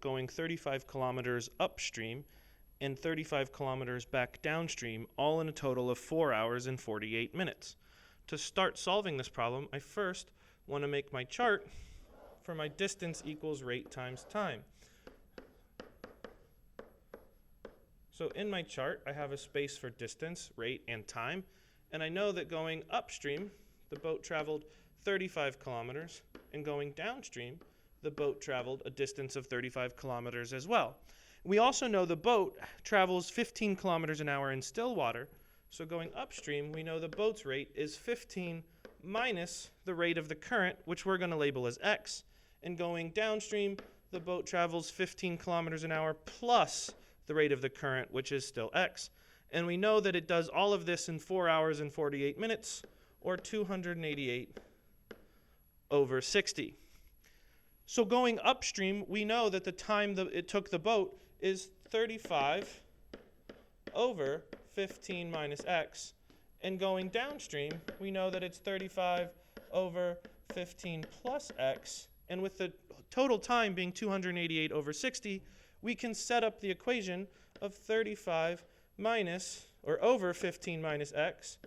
going 35 kilometers upstream and 35 kilometers back downstream, all in a total of 4 hours and 48 minutes. To start solving this problem, I first want to make my chart for my distance equals rate times time. So in my chart, I have a space for distance, rate, and time, and I know that going upstream, the boat traveled 35 kilometers, and going downstream, the boat traveled a distance of 35 kilometers as well. We also know the boat travels 15 kilometers an hour in still water, so going upstream, we know the boat's rate is 15 minus the rate of the current, which we're going to label as x. And going downstream, the boat travels 15 kilometers an hour plus the rate of the current, which is still x. And we know that it does all of this in 4 hours and 48 minutes, or 288 over 60. So going upstream, we know that the time that it took the boat is 35 over 15 minus x. And going downstream, we know that it's 35 over 15 plus x. And with the total time being 288 over 60, we can set up the equation of 35 minus, or over 15 minus x,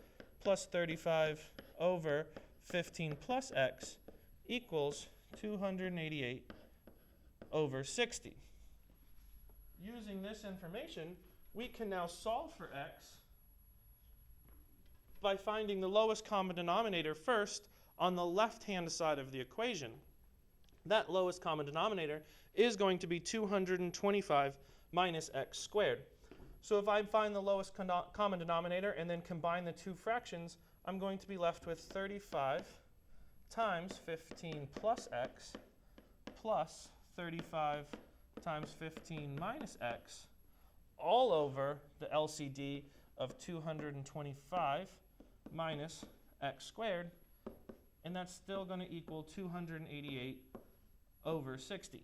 plus 35 over 15 plus x equals 288 over 60. Using this information, we can now solve for x by finding the lowest common denominator first on the left-hand side of the equation. That lowest common denominator is going to be 225 minus x squared. So if I find the lowest common denominator and then combine the two fractions, I'm going to be left with 35 times 15 plus x plus 35 times 15 minus x, all over the LCD of 225 minus x squared, and that's still going to equal 288 over 60.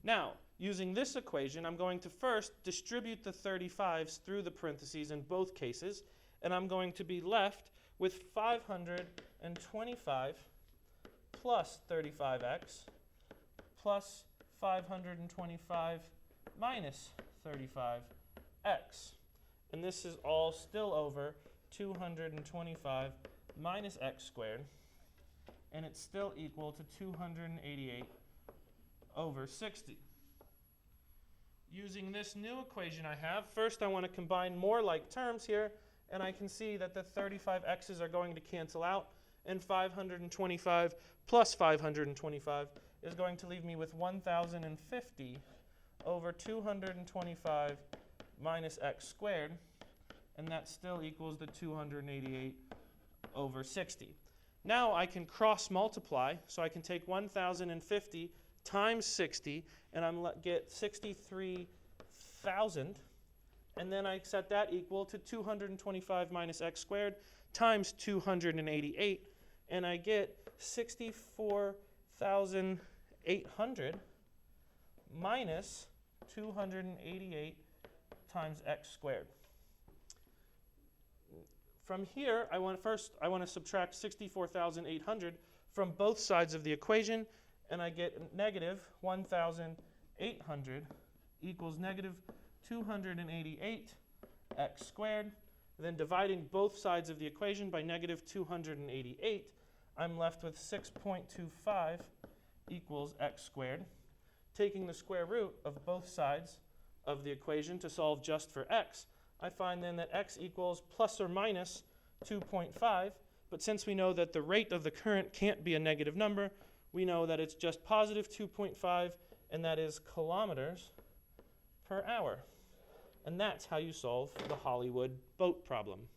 Now, using this equation, I'm going to first distribute the 35s through the parentheses in both cases, and I'm going to be left with 525 plus 35x plus 525 minus 35x. And this is all still over 225 minus x squared, and it's still equal to 288 over 60. Using this new equation I have, first I want to combine more like terms here, and I can see that the 35x's are going to cancel out, and 525 plus 525 is going to leave me with 1,050 over 225 minus x squared, and that still equals the 288 over 60. Now I can cross multiply, so I can take 1,050 times 60, and I'm get 63,000, and then I set that equal to 225 minus x squared times 288, and I get 64,800 minus 288 times x squared. From here, I want to subtract 64,800 from both sides of the equation, and I get negative 1,800 equals negative 288 x squared. Then dividing both sides of the equation by negative 288, I'm left with 6.25 equals x squared. Taking the square root of both sides of the equation to solve just for x, I find then that x equals plus or minus 2.5, but since we know that the rate of the current can't be a negative number, we know that it's just positive 2.5, and that is kilometers per hour. And that's how you solve the Hollywood boat problem.